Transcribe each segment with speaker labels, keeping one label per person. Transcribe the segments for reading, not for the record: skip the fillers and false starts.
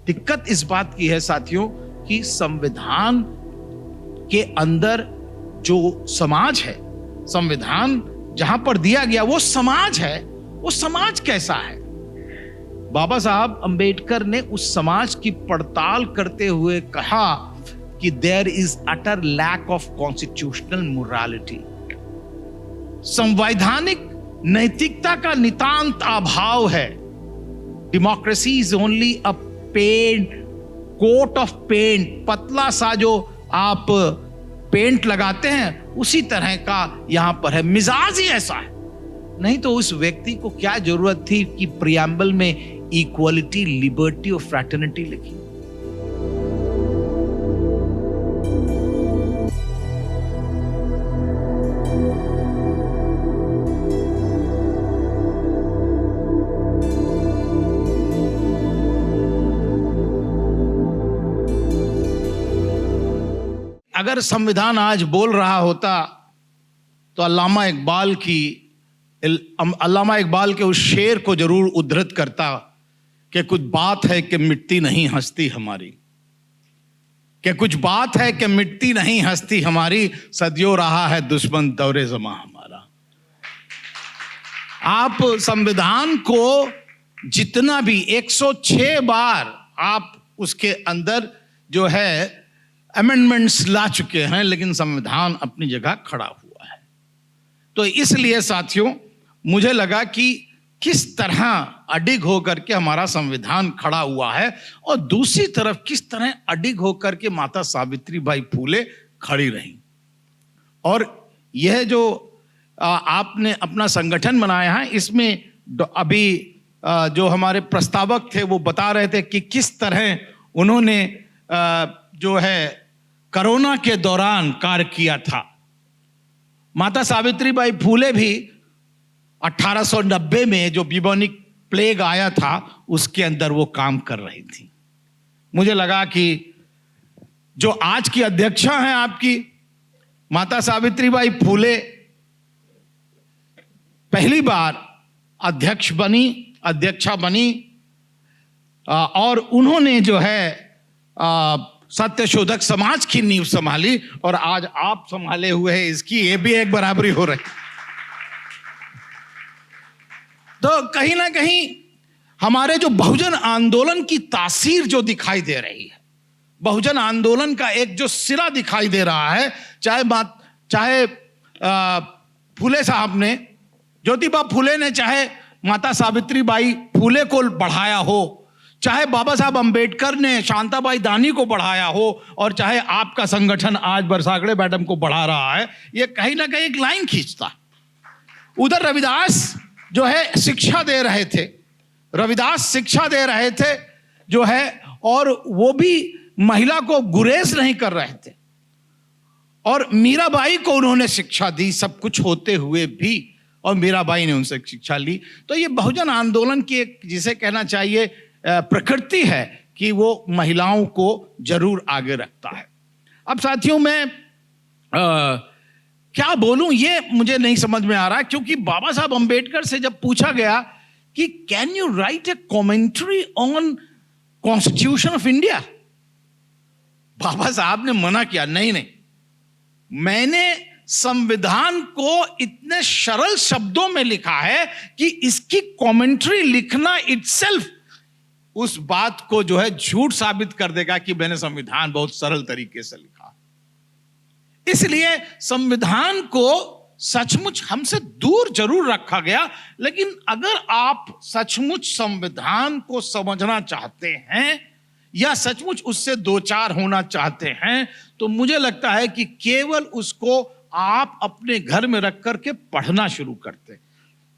Speaker 1: दिक्कत इस बात की है साथियों कि संविधान के अंदर जो समाज है, संविधान जहां पर दिया गया वो समाज है, वो समाज कैसा है? बाबा साहब अंबेडकर ने उस समाज की पड़ताल करते हुए कहा कि there is utter lack of constitutional morality, संवैधानिक नैतिकता का नितांत अभाव है। Democracy is only a paint, coat of paint, पतला सा जो आप पेंट लगाते हैं उसी तरह का यहां पर है, मिजाज ही ऐसा है। नहीं तो उस व्यक्ति को क्या जरूरत थी कि प्रियम्बल में इक्वलिटी, लिबर्टी और फ्रैटर्निटी लिखी? अगर संविधान आज बोल रहा होता तो अल्लामा इकबाल के उस शेर को जरूर उद्धृत करता कि कुछ बात है कि मिटती नहीं हस्ती हमारी, कि कुछ बात है कि मिटती नहीं हस्ती हमारी, सदियों रहा है दुश्मन दौरे ज़मां हमारा। आप संविधान को जितना भी 106 बार आप उसके अंदर जो है अमेंडमेंट्स ला चुके हैं, लेकिन संविधान अपनी जगह खड़ा हुआ है। तो इसलिए साथियों मुझे लगा कि किस तरह अडिग होकर के हमारा संविधान खड़ा हुआ है और दूसरी तरफ किस तरह अडिग होकर के माता सावित्रीबाई फूले खड़ी रहीं। और यह जो आपने अपना संगठन बनाया है, इसमें अभी जो हमारे प्रस्तावक थे वो बता रहे थे कि किस तरह उन्होंने जो है कोरोना के दौरान कार्य किया था। माता सावित्रीबाई फूले भी 1890 में जो ब्यूबोनिक प्लेग आया था उसके अंदर वो काम कर रही थी। मुझे लगा कि जो आज की अध्यक्षा हैं आपकी माता सावित्रीबाई फूले पहली बार अध्यक्षा बनी और उन्होंने जो है सत्यशोधक समाज की नींव संभाली और आज आप संभाले हुए हैं इसकी, ये भी एक बराबरी हो रही। तो कहीं ना कहीं हमारे जो बहुजन आंदोलन की तासीर जो दिखाई दे रही है, बहुजन आंदोलन का एक जो सिरा दिखाई दे रहा है, चाहे फूले साहब ने, ज्योतिबा फूले ने चाहे माता सावित्रीबाई फूले को बढ़ाया हो, चाहे बाबा साहब अंबेडकर ने शांताबाई दानी को बढ़ाया हो, और चाहे आपका संगठन आज बरसागड़े मैडम को बढ़ा रहा है, ये कहीं ना कहीं एक लाइन खींचता। उधर रविदास जो है शिक्षा दे रहे थे, जो है, और वो भी महिला को गुरेज नहीं कर रहे थे, और मीराबाई को उन्होंने शिक्षा दी सब कुछ होते हुए भी, और मीराबाई ने उनसे शिक्षा ली। तो ये बहुजन आंदोलन की एक, जिसे कहना चाहिए, प्रकृति है कि वो महिलाओं को जरूर आगे रखता है। अब साथियों मैं क्या बोलूं ये मुझे नहीं समझ में आ रहा, क्योंकि बाबा साहब अंबेडकर से जब पूछा गया कि can you write a commentary on constitution of India, Baba Saheb ने मना किया, नहीं, मैंने संविधान को इतने सरल शब्दों में लिखा है कि इसकी कमेंट्री लिखना इटसेल्फ उस बात को जो है झूठ साबित कर देगा कि मैंने संविधान बहुत सरल तरीके से लिखा। इसलिए संविधान को सचमुच हमसे दूर जरूर रखा गया, लेकिन अगर आप सचमुच संविधान को समझना चाहते हैं या सचमुच उससे दो चार होना चाहते हैं, तो मुझे लगता है कि केवल उसको आप अपने घर में रख करके पढ़ना शुरू करते,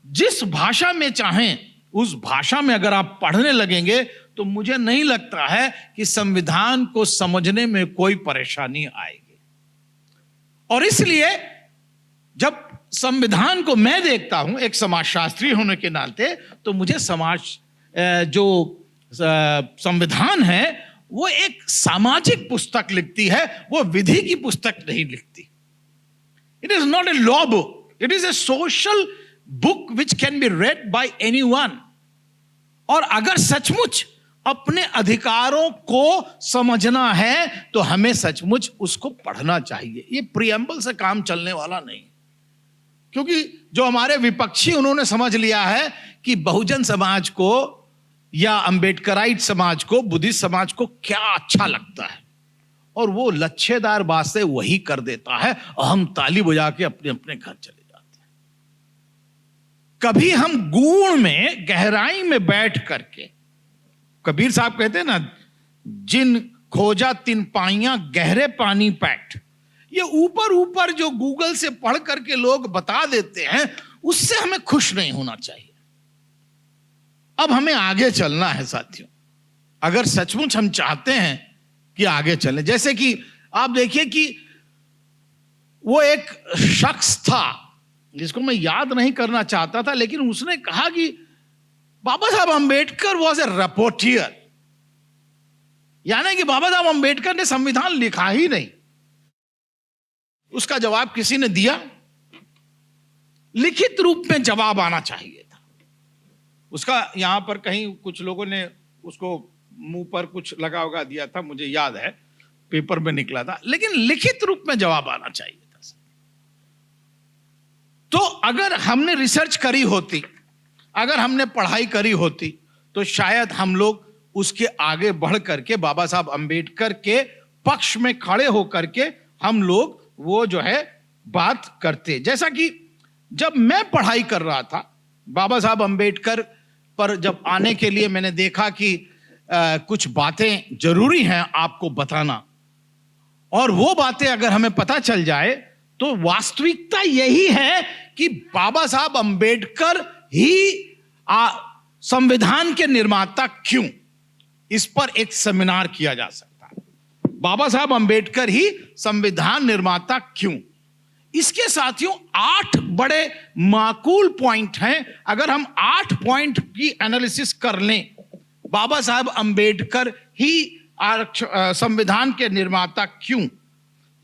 Speaker 1: जिस भाषा में चाहें उस भाषा में अगर आप पढ़ने लगेंगे तो मुझे नहीं लगता है कि संविधान को समझने में कोई परेशानी आएगी। और इसलिए जब संविधान को मैं देखता हूं एक समाजशास्त्री होने के नाते, तो मुझे जो संविधान है वो एक सामाजिक पुस्तक लिखती है, वो विधि की पुस्तक नहीं लिखती। It is not a law book, it is a social book which can be red bye anyone. और अगर सचमुच अपने अधिकारों को समझना है तो हमें सचमुच उसको पढ़ना चाहिए। ये प्रियम्बल से काम चलने वाला नहीं, क्योंकि जो हमारे विपक्षी उन्होंने समझ लिया है कि बहुजन समाज को या अंबेडकराइट समाज को, बुद्धिस्ट समाज को क्या अच्छा लगता है, और वो लच्छेदार बात से वही कर देता है और हम ताली बजा के अपने अपने घर चले जाते हैं। कभी हम गूढ़ में, गहराई में बैठ करके, कबीर साहब कहते हैं ना, जिन खोजा तिन पाइयां गहरे पानी पैठ, ये ऊपर ऊपर जो गूगल से पढ़ करके लोग बता देते हैं, उससे हमें खुश नहीं होना चाहिए। अब हमें आगे चलना है साथियों, अगर सचमुच हम चाहते हैं कि आगे चलें। जैसे कि आप देखिए कि वो एक शख्स था जिसको मैं याद नहीं करना चाहता था, लेकिन उसने कहा कि बाबा Saheb Ambedkar was a repertoire, यानी कि बाबा साहब अंबेडकर ने संविधान लिखा ही नहीं। उसका जवाब किसी ने दिया, लिखित रूप में जवाब आना चाहिए था उसका। यहां पर कहीं कुछ लोगों ने उसको मुंह पर कुछ लगा उगा दिया था, मुझे याद है, पेपर में निकला था, लेकिन लिखित रूप में जवाब आना चाहिए था। तो अगर हमने रिसर्च करी होती, अगर हमने पढ़ाई करी होती, तो शायद हम लोग उसके आगे बढ़ करके बाबा साहब अंबेडकर के पक्ष में खड़े होकर के हम लोग वो जो है बात करते। जैसा कि जब मैं पढ़ाई कर रहा था, बाबा साहब अंबेडकर पर जब आने के लिए मैंने देखा कि कुछ बातें जरूरी हैं आपको बताना, और वो बातें अगर हमें पता चल जाए तो वास्तविकता यही है कि बाबा साहब अंबेडकर ही संविधान के निर्माता क्यों, इस पर एक सेमिनार किया जा सकता है। बाबा साहब अंबेडकर ही संविधान निर्माता क्यों। इसके साथियों 8 बड़े माकूल पॉइंट हैं। अगर हम 8 पॉइंट की एनालिसिस कर लें, बाबा साहब अंबेडकर ही संविधान के निर्माता क्यों,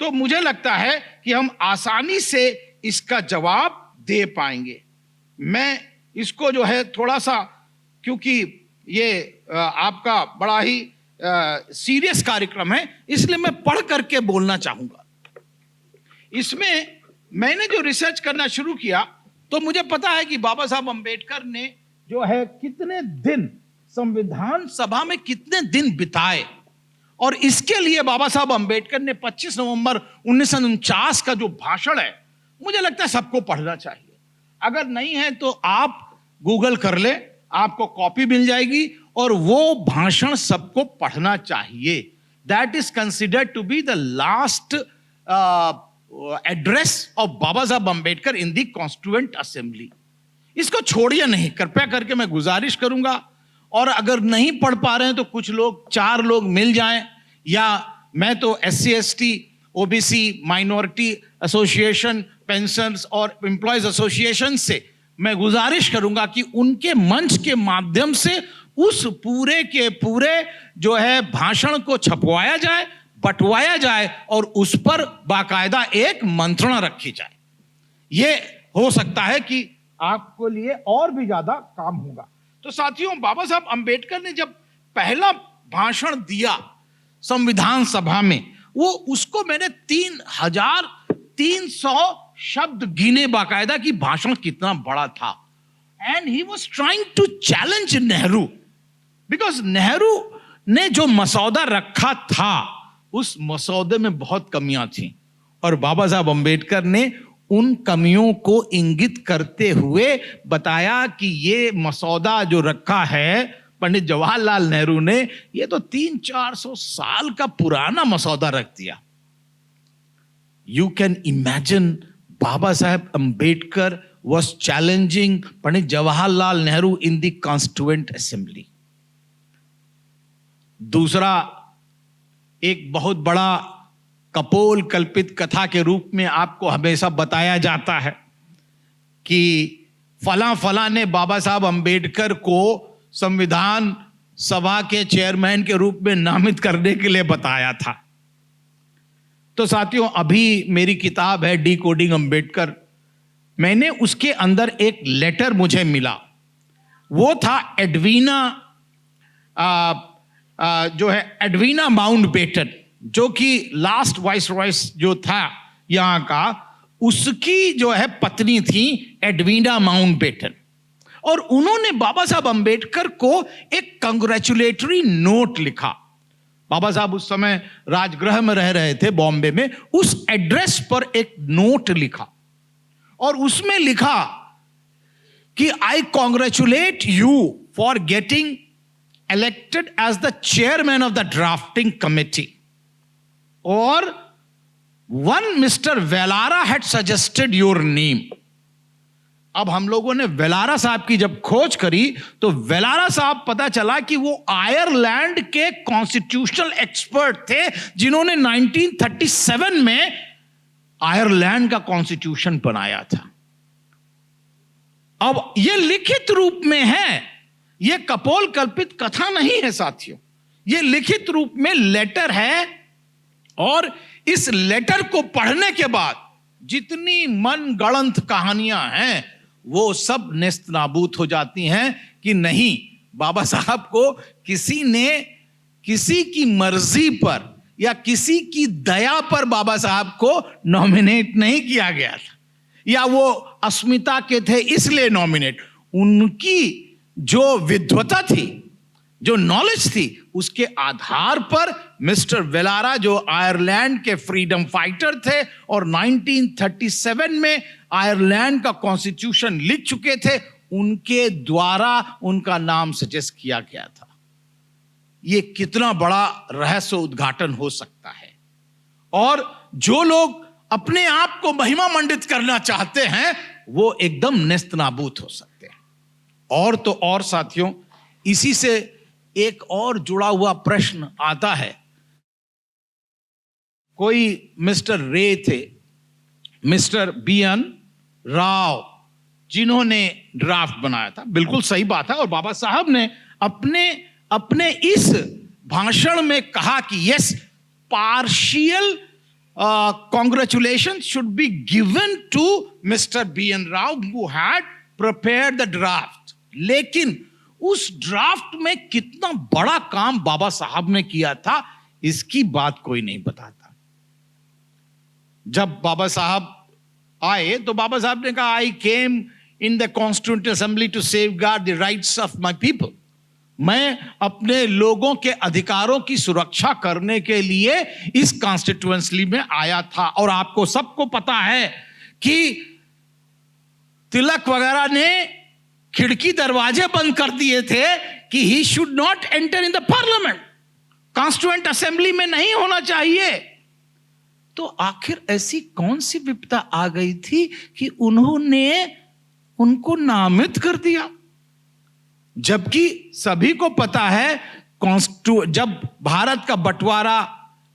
Speaker 1: तो मुझे लगता है कि हम आसानी से इसका जवाब दे पाएंगे। मैं इसको जो है थोड़ा सा, क्योंकि ये आपका बड़ा ही सीरियस कार्यक्रम है, इसलिए मैं पढ़ करके बोलना चाहूंगा। इसमें मैंने जो रिसर्च करना शुरू किया तो मुझे पता है कि बाबा साहब अंबेडकर ने जो है कितने दिन संविधान सभा में कितने दिन बिताए, और इसके लिए बाबा साहब अंबेडकर ने 25 नवंबर 1949 का जो भाषण है, मुझे लगता है सबको पढ़ना चाहिए। अगर नहीं है तो आप गूगल कर ले, आपको कॉपी मिल जाएगी, और वो भाषण सबको पढ़ना चाहिए। That is considered to be the last address of Baba Saheb Ambedkar in the constituent assembly. इसको छोड़िए नहीं, कृपया करके मैं गुजारिश करूंगा। और अगर नहीं पढ़ पा रहे हैं तो कुछ लोग, 4 लोग मिल जाएं, या मैं तो SC ST OBC minority association, pensioners और एम्प्लॉयज एसोसिएशन से मैं गुजारिश करूंगा कि उनके मंच के माध्यम से उस पूरे के पूरे जो है भाषण को छपवाया जाए, बंटवाया जाए, और उस पर बाकायदा एक मंत्रणा रखी जाए। यह हो सकता है कि आपको लिए और भी ज्यादा काम होगा। तो साथियों, बाबा साहब अंबेडकर ने जब पहला भाषण दिया संविधान सभा में, वो उसको मैंने 3300 शब्द गिने बाकायदा कि भाषण कितना बड़ा था। And he was trying to challenge Nehru, because Nehru ने जो मसौदा रखा था उस मसौदे में बहुत कमियां थी, और बाबा साहब अंबेडकर ने उन कमियों को इंगित करते हुए बताया कि ये मसौदा जो रखा है पंडित जवाहरलाल नेहरू ने, ये तो 300-400 साल का पुराना मसौदा रख दिया। You can imagine Baba Saheb Ambedkar was challenging Pandit Jawaharlal Nehru in the Constituent Assembly। दूसरा, एक बहुत बड़ा कपोल कल्पित कथा के रूप में आपको हमेशा बताया जाता है कि फला फला ने बाबा साहब अंबेडकर को संविधान सभा के चेयरमैन के रूप में नामित करने के लिए बताया था। तो साथियों, अभी मेरी किताब है डिकोडिंग अंबेडकर, मैंने उसके अंदर एक लेटर मुझे मिला, वो था एडवीना जो है एडवीना माउंटबेटन, जो कि लास्ट वाइसरॉय जो था यहां का, उसकी जो है पत्नी थी एडवीना माउंटबेटन, और उन्होंने बाबा साहब अंबेडकर को एक कंग्रेचुलेटरी नोट लिखा। बाबा साहब उस समय राजगृह में रह रहे थे बॉम्बे में, उस एड्रेस पर एक नोट लिखा और उसमें लिखा कि I congratulate you for getting elected as the chairman of the drafting committee, or one Mr. Velara had suggested your name. अब हम लोगों ने वेलारा साहब की जब खोज करी तो वेलारा साहब पता चला कि वो आयरलैंड के कॉन्स्टिट्यूशनल एक्सपर्ट थे, जिन्होंने 1937 में आयरलैंड का कॉन्स्टिट्यूशन बनाया था। अब ये लिखित रूप में है, ये कपोल कल्पित कथा नहीं है साथियों, ये लिखित रूप में लेटर है, और इस लेटर को पढ़ने के बाद जितनी मनगढ़ंत कहानियां हैं वो सब नेस्त नाबूद हो जाती हैं कि नहीं, बाबा साहब को किसी ने किसी की मर्जी पर या किसी की दया पर बाबा साहब को नॉमिनेट नहीं किया गया था, या वो अस्मिता के थे इसलिए नॉमिनेट। उनकी जो विद्वता थी, जो नॉलेज थी, उसके आधार पर मिस्टर वेलारा, जो आयरलैंड के फ्रीडम फाइटर थे और 1937 में आयरलैंड का कॉन्स्टिट्यूशन लिख चुके थे, उनके द्वारा उनका नाम सजेस्ट किया गया था। यह कितना बड़ा रहस्य उद्घाटन हो सकता है। और जो लोग अपने आप को महिमा मंडित करना चाहते हैं वो एकदम नेस्त नाबूद हो सकते हैं। और तो और साथियों, इसी से एक और जुड़ा हुआ प्रश्न आता है। कोई मिस्टर रे थे, मिस्टर BN राव, जिन्होंने ड्राफ्ट बनाया था, बिल्कुल सही बात है, और बाबा साहब ने अपने इस भाषण में कहा कि yes, partial congratulations should be given to Mr. BN Rao who had prepared the draft. लेकिन उस ड्राफ्ट में कितना बड़ा काम बाबा साहब ने किया था, इसकी बात कोई नहीं बताता। जब बाबा साहब आए तो बाबा साहब ने कहा, I came in the constituent assembly to safeguard the rights of my people. मैं अपने लोगों के अधिकारों की सुरक्षा करने के लिए इस कॉन्स्टिट्यूएंसी में आया था। और आपको सबको पता है कि तिलक वगैरह ने खिड़की दरवाजे बंद कर दिए थे कि he should not enter in the parliament, constituent assembly में नहीं होना चाहिए। तो आखिर ऐसी कौन सी विपदा आ गई थी कि उन्होंने उनको नामित कर दिया, जबकि सभी को पता है जब भारत का बंटवारा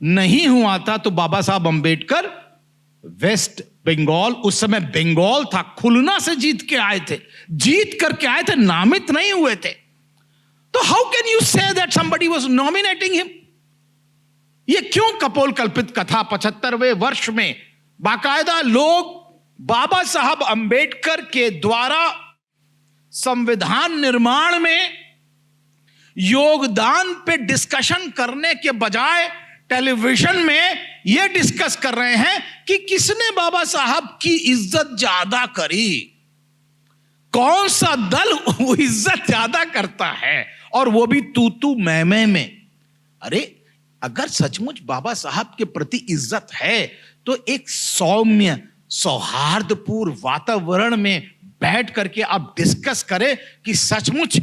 Speaker 1: नहीं हुआ था तो बाबा साहब अंबेडकर वेस्ट बंगाल, उस समय बंगाल था, खुलना से जीत के आए थे, जीत करके आए थे, नामित नहीं हुए थे। तो how can you say that somebody was nominating him? ये क्यों कपोल कल्पित कथा? 75वें वर्ष में बाकायदा लोग बाबा साहब अंबेडकर के द्वारा संविधान निर्माण में योगदान पे डिस्कशन करने के बजाय टेलीविजन में यह डिस्कस कर रहे हैं कि किसने बाबा साहब की इज्जत ज्यादा करी, कौन सा दल इज्जत ज्यादा करता है, और वो भी तू तू मैं में। अरे अगर सचमुच बाबा साहब के प्रति इज्जत है तो एक सौम्य सौहार्दपूर्ण वातावरण में बैठ करके आप डिस्कस करें कि सचमुच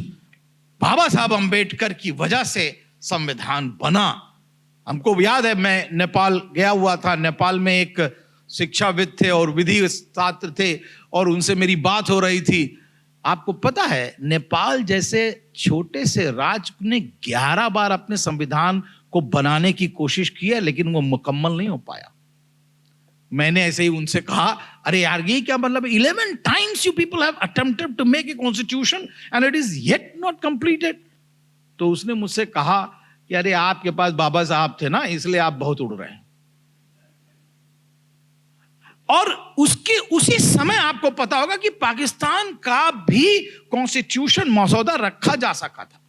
Speaker 1: बाबा साहब अंबेडकर की वजह से संविधान बना। हमको याद है, मैं नेपाल गया हुआ था, नेपाल में एक शिक्षाविद थे और विधि छात्र थे और उनसे मेरी बात हो रही थी। आपको पता है नेपाल जैसे छोटे से राज्य ने 11 बार अपने संविधान को बनाने की कोशिश की है, लेकिन वो मुकम्मल नहीं हो पाया। मैंने ऐसे ही उनसे कहा, अरे यार ये क्या मतलब, 11 times you people have attempted to make a constitution and it is yet not completed। तो उसने मुझसे कहा कि अरे आपके पास बाबा साहब थे ना, इसलिए आप बहुत उड़ रहे हैं। और उसी समय आपको पता होगा कि पाकिस्तान का भी कॉन्स्टिट्यूशन मसौदा रखा जा सका था,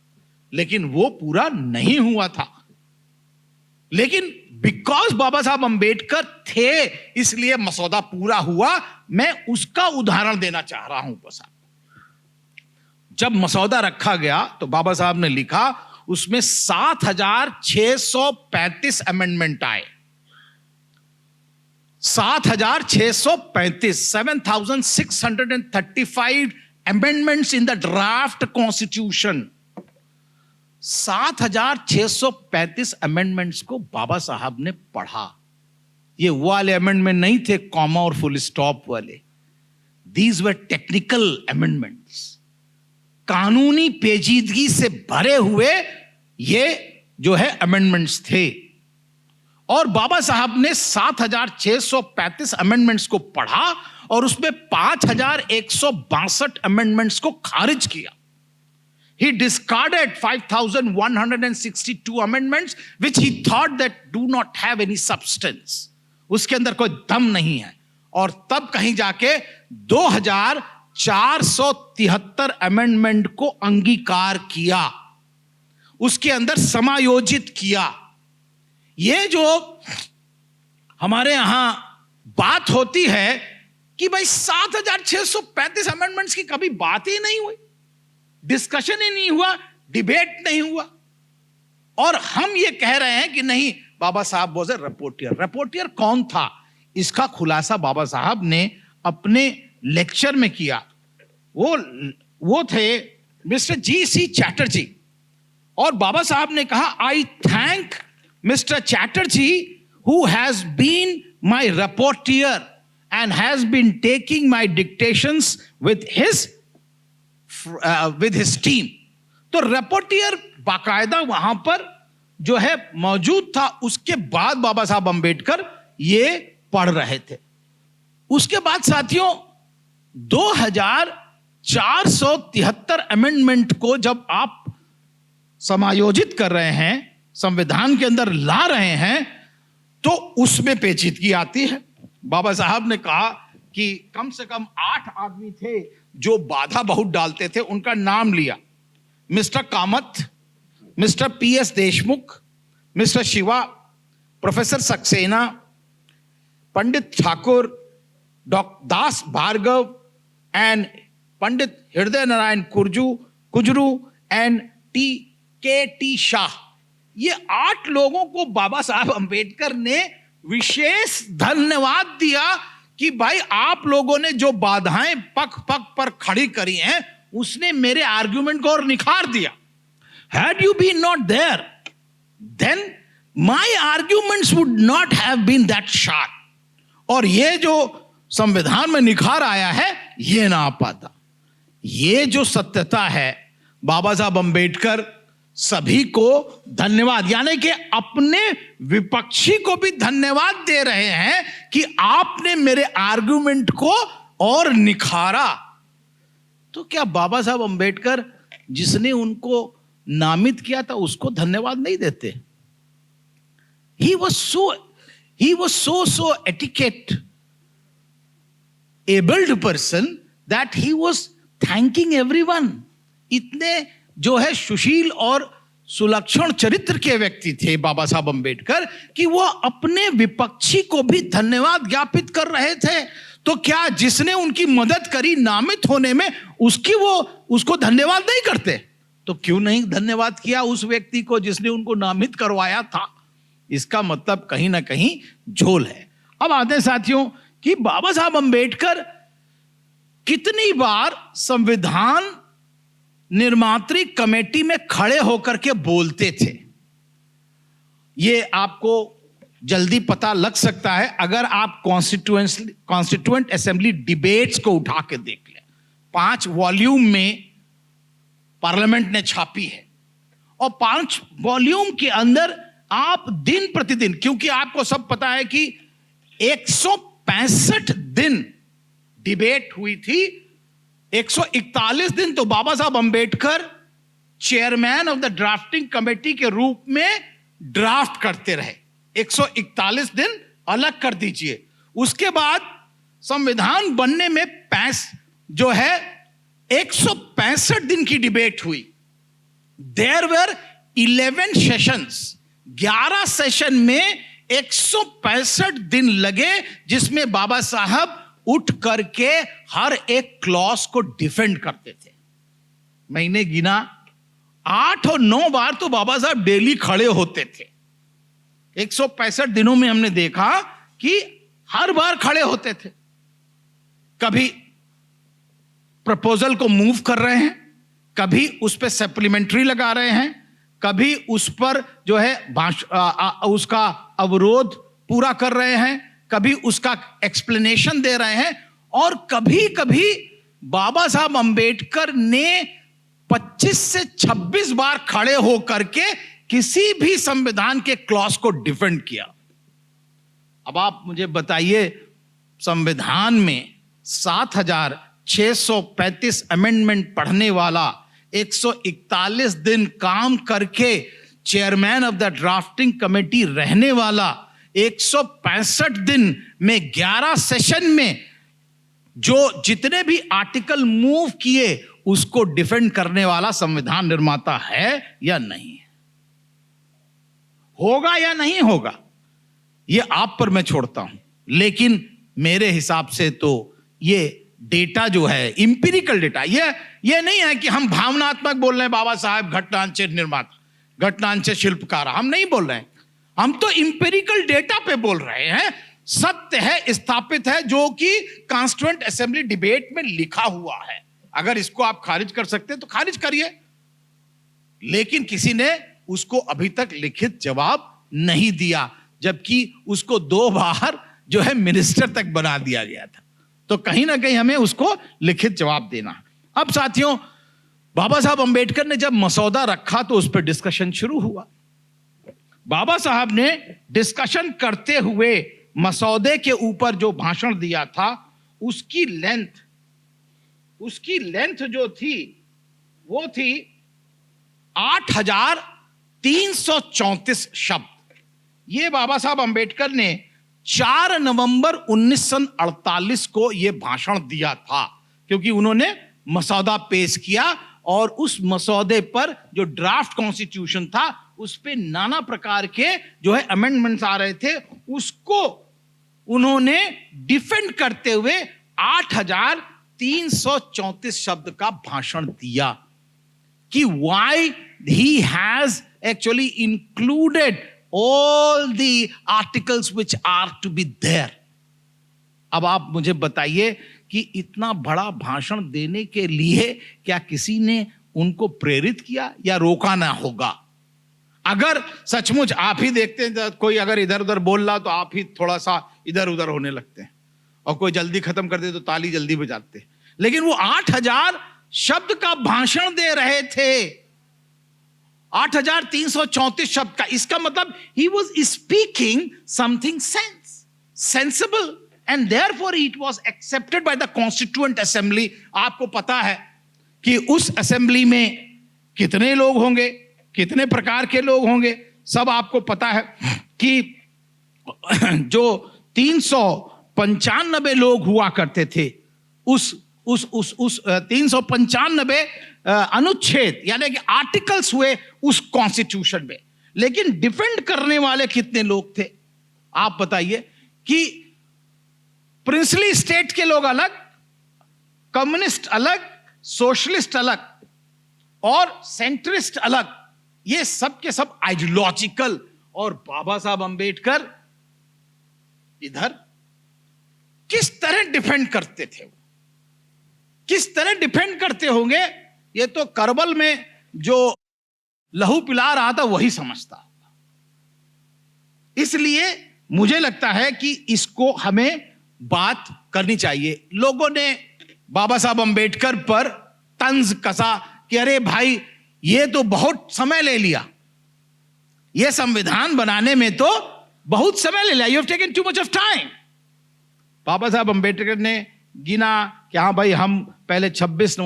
Speaker 1: लेकिन वो पूरा नहीं हुआ था। लेकिन बिकॉज बाबा साहब अंबेडकर थे इसलिए मसौदा पूरा हुआ। मैं उसका उदाहरण देना चाह रहा हूं बस। जब मसौदा रखा गया तो बाबा साहब ने लिखा, उसमें 7,635 अमेंडमेंट आए। 7,635, 7,635 amendments in the draft constitution. 7,635 amendments को बाबा साहब ने पढ़ा। ये वो वाले अमेंडमेंट नहीं थे कॉमा और फुल स्टॉप वाले। दीज वर टेक्निकल अमेंडमेंट्स, कानूनी पेचीदगी से भरे हुए ये जो है अमेंडमेंट्स थे। और बाबा साहब ने 7,635 अमेंडमेंट्स को पढ़ा और उसमें 5,162 अमेंडमेंट्स को खारिज किया। He discarded 5,162 amendments which he thought that do not have any substance. उसके अंदर कोई दम नहीं है। और तब कहीं जाके 2,473 अमेंडमेंट को अंगीकार किया, उसके अंदर समायोजित किया। ये जो हमारे यहां बात होती है कि भाई 7,635 अमेंडमेंट्स की कभी बात ही नहीं हुई, डिस्कशन ही नहीं हुआ, डिबेट नहीं हुआ, और हम ये कह रहे हैं कि नहीं बाबा साहब वाज अ रिपोर्टियर। रिपोर्टियर कौन था, इसका खुलासा बाबा साहब ने अपने लेक्चर में किया। वो थे मिस्टर जी.सी. चैटर्जी। और बाबा साहब ने कहा, I thank mister Chatterjee who has been my rapporteur and has been taking my dictations with his team. तो रिपोर्टियर बाकायदा वहां पर जो है मौजूद था। उसके बाद बाबा साहब अंबेडकर ये पढ़ रहे थे। उसके बाद साथियों 2,473 अमेंडमेंट को जब आप समायोजित कर रहे हैं, संविधान के अंदर ला रहे हैं, तो उसमें पेचीदगी आती है। बाबा साहब ने कहा कि कम से कम 8 आदमी थे जो बाधा बहुत डालते थे। उनका नाम लिया, mister Kamath, mister P S. Deshmukh, mister Shiva, professor Saxena, Pandit Thakur, doctor Das Bhargava and Pandit Hriday Narayan Kunzru and T Shah. ये 8 लोगों को बाबा साहब अंबेडकर ने विशेष धन्यवाद दिया कि भाई आप लोगों ने जो बाधाएं पग पग पर खड़ी करी हैं, उसने मेरे आर्गुमेंट को और निखार दिया। Had you been not there, then my arguments would not have been that sharp. और ये जो संविधान में निखार आया है, ये ना आ पाता। ये जो सत्यता है, बाबा साहब अंबेडकर सभी को धन्यवाद, यानी कि अपने विपक्षी को भी धन्यवाद दे रहे हैं कि आपने मेरे आर्गुमेंट को और निखारा। तो क्या बाबा साहब अंबेडकर जिसने उनको नामित किया था उसको धन्यवाद नहीं देते? He was so etiquette abled person that he was thanking everyone. इतने जो है सुशील और सुलक्षण चरित्र के व्यक्ति थे बाबा साहब अंबेडकर कि वो अपने विपक्षी को भी धन्यवाद ज्ञापित कर रहे थे। तो क्या जिसने उनकी मदद करी नामित होने में, उसको धन्यवाद नहीं करते? तो क्यों नहीं धन्यवाद किया उस व्यक्ति को जिसने उनको नामित करवाया था? इसका मतलब कहीं ना कहीं झोल है। अब आते हैं साथियों कि बाबा साहब अंबेडकर कितनी बार संविधान निर्मात्री कमेटी में खड़े होकर के बोलते थे, ये आपको जल्दी पता लग सकता है अगर आप कॉन्स्टिट्यूएंट असेंबली डिबेट्स को उठा के देख लें। 5 वॉल्यूम में पार्लियामेंट ने छापी है, और 5 वॉल्यूम के अंदर आप दिन प्रतिदिन, क्योंकि आपको सब पता है कि 165 दिन डिबेट हुई थी। 141 दिन तो बाबा Saheb Ambedkar chairman of the drafting committee के रूप में ड्राफ्ट करते रहे। 141 दिन अलग कर दीजिए। उसके बाद संविधान बनने में 165 दिन की डिबेट हुई। देयर वर 11 सेशंस, 11 सेशन में 165 दिन लगे, जिसमें बाबा साहब उठ करके हर एक क्लॉज को डिफेंड करते थे। मैंने गिना 8 और 9 बार तो बाबा साहब डेली खड़े होते थे। 165 दिनों में हमने देखा कि हर बार खड़े होते थे। कभी प्रपोजल को मूव कर रहे हैं, कभी उस पर सप्लीमेंट्री लगा रहे हैं, कभी उस पर जो है उसका अवरोध पूरा कर रहे हैं, कभी उसका एक्सप्लेनेशन दे रहे हैं, और कभी कभी बाबा साहब अंबेडकर ने 25 से 26 बार खड़े होकर के किसी भी संविधान के क्लॉज को डिफेंड किया। अब आप मुझे बताइए, संविधान में 7,635 अमेंडमेंट पढ़ने वाला, 141 दिन काम करके chairman of the drafting committee रहने वाला, 165 दिन में 11 सेशन में जो जितने भी आर्टिकल मूव किए उसको डिफेंड करने वाला संविधान निर्माता है या नहीं? होगा या नहीं होगा, ये आप पर मैं छोड़ता हूं। लेकिन मेरे हिसाब से तो ये डेटा जो है, इंपिरिकल डेटा, ये नहीं है कि हम भावनात्मक बोल रहे हैं बाबा साहब घटनांचल निर्माता, घटनांचल शिल्पकार, हम नहीं बोल रहे हैं। हम तो इंपिरिकल डेटा पे बोल रहे हैं। सत्य है, स्थापित है, जो कि कॉन्स्टिट्यूएंट असेंबली डिबेट में लिखा हुआ है। अगर इसको आप खारिज कर सकते हैं तो खारिज करिए, लेकिन किसी ने उसको अभी तक लिखित जवाब नहीं दिया, जबकि उसको 2 बार जो है मिनिस्टर तक बना दिया गया था। तो कहीं ना कहीं हमें उसको लिखित जवाब देना। अब साथियों, बाबा साहब अंबेडकर ने जब मसौदा रखा तो उस पर डिस्कशन शुरू हुआ। बाबा साहब ने डिस्कशन करते हुए मसौदे के ऊपर जो भाषण दिया था, उसकी लेंथ जो थी वो थी 8,334 शब्द। ये बाबा साहब अंबेडकर ने 4 नवंबर 1948 को यह भाषण दिया था, क्योंकि उन्होंने मसौदा पेश किया और उस मसौदे पर जो ड्राफ्ट कॉन्स्टिट्यूशन था उस पे नाना प्रकार के जो है अमेंडमेंट्स आ रहे थे, उसको उन्होंने डिफेंड करते हुए 8,334 शब्द का भाषण दिया कि why he has actually included all the articles which are to be there. अब आप मुझे बताइए कि इतना बड़ा भाषण देने के लिए क्या किसी ने उनको प्रेरित किया या रोका ना होगा? अगर सचमुच आप ही देखते हैं, कोई अगर इधर उधर बोल रहा तो आप ही थोड़ा सा इधर उधर होने लगते हैं, और कोई जल्दी खत्म कर दे तो ताली जल्दी बजाते हैं। लेकिन वो 8,000 शब्द का भाषण दे रहे थे, 8,334 शब्द का। इसका मतलब he was speaking something sensible and therefore it was accepted by the Constituent Assembly। आपको पता है कि उस असेंबली में कितने लोग होंगे, कितने प्रकार के लोग होंगे, सब आपको पता है कि जो 395 लोग हुआ करते थे, उस 395 अनुच्छेद यानी कि आर्टिकल्स हुए उस कॉन्स्टिट्यूशन में। लेकिन डिफेंड करने वाले कितने लोग थे आप बताइए? कि प्रिंसली स्टेट के लोग अलग, कम्युनिस्ट अलग, सोशलिस्ट अलग और सेंट्रिस्ट अलग, ये सब के सब आइडियोलॉजिकल। और बाबा साहब अंबेडकर इधर किस तरह डिफेंड करते थे, किस तरह डिफेंड करते होंगे, ये तो करबल में जो लहू पिला रहा था वही समझता होगा। इसलिए मुझे लगता है कि इसको हमें बात करनी चाहिए। लोगों ने बाबा साहब अंबेडकर पर तंज कसा कि अरे भाई ये तो बहुत समय ले लिया, ये संविधान बनाने में तो बहुत समय ले लिया, you have taken too much of time. Baba Saheb Ambedkar ने गिना कि हाँ भाई, हम पहले 17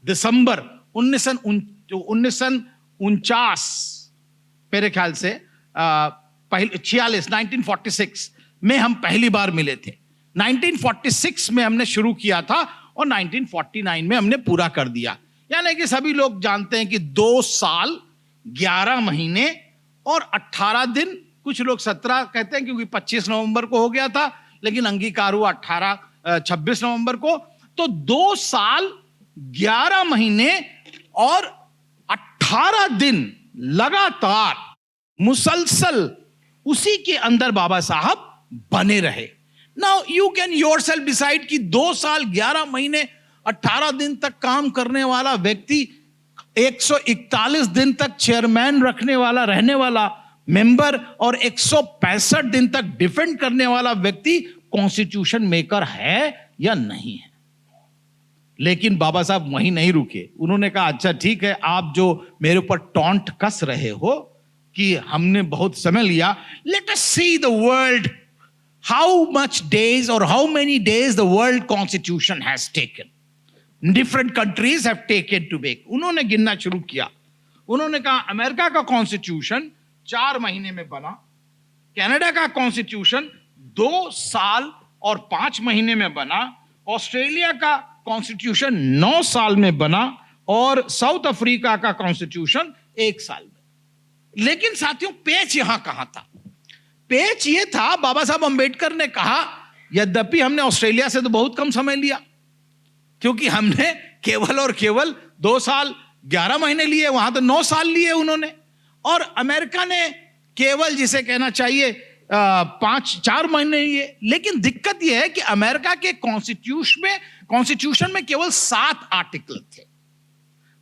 Speaker 1: दिसंबर 1949 मेरे ख्याल से 1946 में हम पहली बार मिले थे। 1946 में हमने शुरू किया था और 1949 में हमने पूरा कर दिया। यानी कि सभी लोग जानते हैं कि 2 साल 11 महीने और 18 दिन, कुछ लोग 17 कहते हैं क्योंकि 25 नवंबर को हो गया था, लेकिन अंगीकार हुआ 26 नवंबर को। तो 2 साल 11 महीने और 18 दिन लगातार मुसलसल उसी के अंदर बाबा साहब बने रहे। Now you can yourself decide कि 2 साल 11 महीने 18 दिन तक काम करने वाला व्यक्ति, 141 दिन तक चेयरमैन रहने वाला मेंबर और 165 दिन तक डिफेंड करने वाला व्यक्ति कॉन्स्टिट्यूशन मेकर है या नहीं है। लेकिन बाबा साहब वहीं नहीं रुके। उन्होंने कहा अच्छा ठीक है, आप जो मेरे ऊपर टॉन्ट कस रहे हो कि हमने बहुत समय लिया, let us see the world, how much days और how many days the world constitution has taken, different countries have taken to make. उन्होंने गिनना शुरू किया। उन्होंने कहा अमेरिका का कॉन्स्टिट्यूशन 4 महीने में बना, कनाडा का कॉन्स्टिट्यूशन 2 साल और 5 महीने में बना, ऑस्ट्रेलिया का कॉन्स्टिट्यूशन 9 साल में बना और साउथ अफ्रीका का कॉन्स्टिट्यूशन 1 साल में। लेकिन साथियों, पेच यहां कहां था? पेच यह था, बाबा साहब अंबेडकर ने कहा यद्यपि हमने ऑस्ट्रेलिया से तो बहुत कम समय लिया, क्योंकि हमने केवल और केवल 2 साल 11 महीने लिए, वहां तो 9 साल लिए उन्होंने, और अमेरिका ने केवल, जिसे कहना चाहिए 4 महीने लिए। लेकिन दिक्कत यह है कि अमेरिका के कॉन्स्टिट्यूशन में केवल 7 आर्टिकल थे,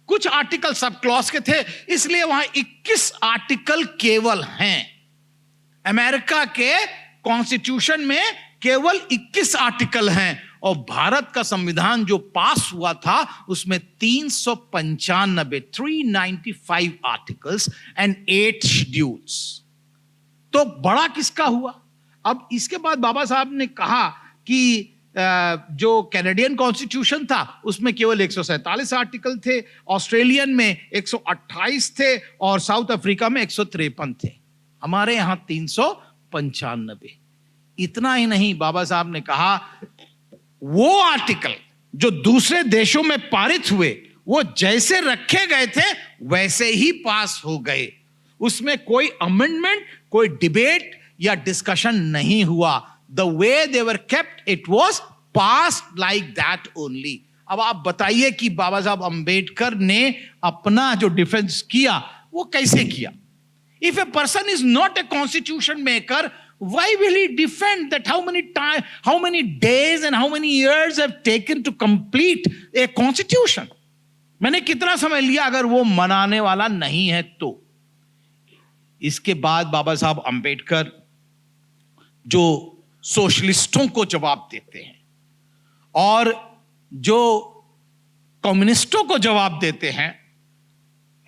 Speaker 1: कुछ आर्टिकल सब क्लॉज के थे, इसलिए वहां 21 आर्टिकल केवल हैं। अमेरिका के कॉन्स्टिट्यूशन में केवल 21 आर्टिकल हैं, और भारत का संविधान जो पास हुआ था उसमें 395 आर्टिकल्स एंड 8 शेड्यूल्स। तो बड़ा किसका हुआ? अब इसके बाद बाबा साहब ने कहा कि जो कैनेडियन कॉन्स्टिट्यूशन था उसमें केवल 147 आर्टिकल थे, ऑस्ट्रेलियन में 128 थे और साउथ अफ्रीका में 153 थे, हमारे यहां 395। इतना ही नहीं, बाबा साहब ने कहा वो आर्टिकल जो दूसरे देशों में पारित हुए वो जैसे रखे गए थे वैसे ही पास हो गए, उसमें कोई अमेंडमेंट, कोई डिबेट या डिस्कशन नहीं हुआ। The way they were kept, it was passed like that only. अब आप बताइए कि बाबा साहब अंबेडकर ने अपना जो डिफेंस किया वो कैसे किया? If a person is not a constitution maker, why will he defend that how many days and how many years have taken to complete a constitution? मैंने कितना समय लिया अगर वो मनाने वाला नहीं है तो। इसके बाद बाबा साहब अंबेडकर जो सोशलिस्टों को जवाब देते हैं और जो कम्युनिस्टों को जवाब देते हैं,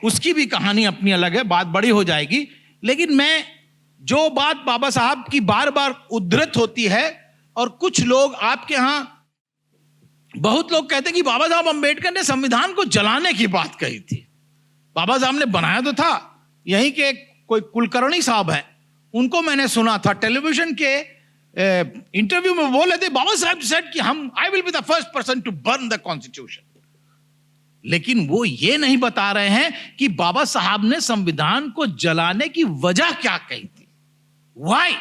Speaker 1: उसकी भी कहानी अपनी अलग है, बात बड़ी हो जाएगी। लेकिन मैं जो बात बाबा साहब की बार बार उद्धृत होती है, और कुछ लोग आपके यहां बहुत लोग कहते हैं कि बाबा साहब अंबेडकर ने संविधान को जलाने की बात कही थी। बाबा साहब ने बनाया तो था, यहीं के कोई कुलकर्णी साहब हैं, उनको मैंने सुना था टेलीविजन के इंटरव्यू में बोले थे, बाबा साहब सेड कि I will be the first person to burn the constitution. लेकिन वो ये नहीं बता रहे हैं कि बाबा साहब ने संविधान को जलाने की वजह क्या कही थी। Why?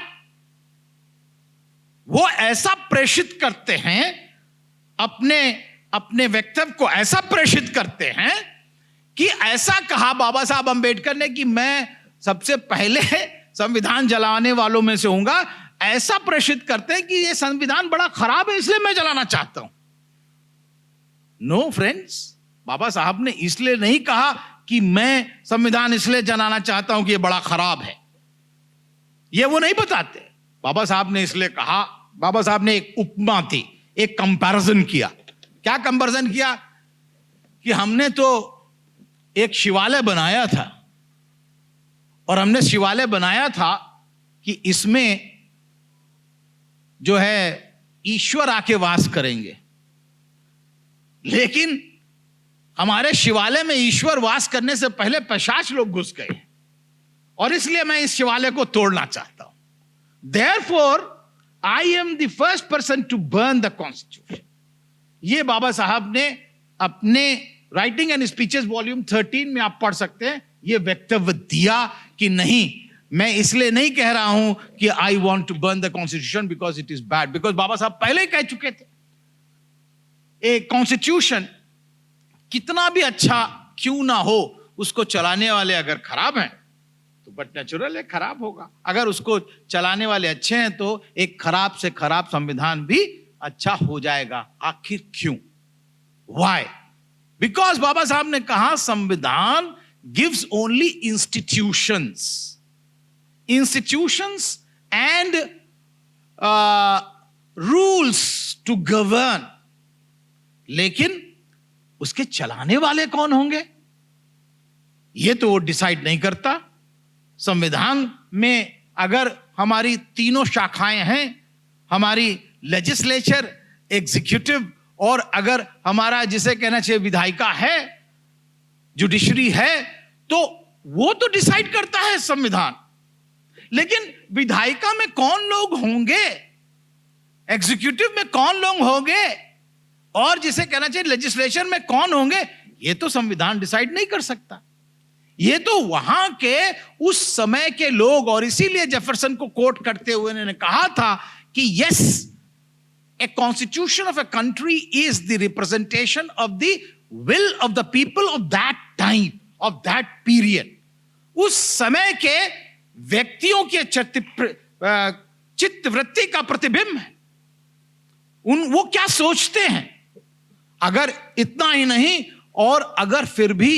Speaker 1: वो ऐसा प्रेषित करते हैं, अपने वक्तव्य को ऐसा प्रेषित करते हैं कि ऐसा कहा बाबा साहब अंबेडकर ने कि मैं सबसे पहले संविधान जलाने वालों में से हूंगा। ऐसा प्रेषित करते हैं कि ये संविधान बड़ा खराब है इसलिए मैं जलाना चाहता हूं। नो फ्रेंड्स, बाबा साहब ने इसलिए नहीं कहा कि मैं संविधान इसलिए जलाना चाहता हूं कि ये बड़ा खराब है, ये वो नहीं बताते। बाबा साहब ने इसलिए कहा, बाबा साहब ने एक उपमा थी, एक कंपैरिजन किया। क्या कंपैरिजन किया? कि हमने तो एक शिवालय बनाया था, और हमने शिवालय बनाया था कि इसमें जो है ईश्वर आके वास करेंगे, लेकिन हमारे शिवालय में ईश्वर वास करने से पहले पिशाच लोग घुस गए, और इसलिए मैं इस शिवालय को तोड़ना चाहता हूं। Therefore, I am the first person to burn the constitution. ये बाबा साहब ने अपने राइटिंग एंड स्पीचेस वॉल्यूम 13 में आप पढ़ सकते हैं, ये वक्तव्य दिया कि नहीं, मैं इसलिए नहीं कह रहा हूं कि I want to burn the constitution because it is bad, because Baba Saheb पहले ही कह चुके थे ए कॉन्स्टिट्यूशन कितना भी अच्छा क्यों ना हो, उसको चलाने वाले अगर खराब हैं तो बट नेचुरल है खराब होगा, अगर उसको चलाने वाले अच्छे हैं तो एक खराब से खराब संविधान भी अच्छा हो जाएगा। आखिर क्यों? व्हाई? बिकॉज बाबा साहब ने कहा संविधान gives only institutions and rules to govern, लेकिन उसके चलाने वाले कौन होंगे ये तो वो डिसाइड नहीं करता। संविधान में अगर हमारी तीनों शाखाएं हैं, हमारी लेजिस्लेचर, एग्जीक्यूटिव और अगर हमारा जिसे कहना चाहिए विधायिका है, जुडिशरी है, तो वो तो डिसाइड करता है संविधान। लेकिन विधायिका में कौन लोग होंगे, एग्जीक्यूटिव में कौन लोग होंगे और जिसे कहना चाहिए लेजिस्लेशन में कौन होंगे, ये तो संविधान डिसाइड नहीं कर सकता। ये तो वहां के उस समय के लोग, और इसीलिए जेफरसन को कोट करते हुए उन्होंने कहा था कि yes, a constitution of a country is the representation of the will of the people of that time, of that period. उस समय के व्यक्तियों के चित्तवृत्ति का प्रतिबिंब है, वो क्या सोचते हैं। अगर इतना ही नहीं, और अगर फिर भी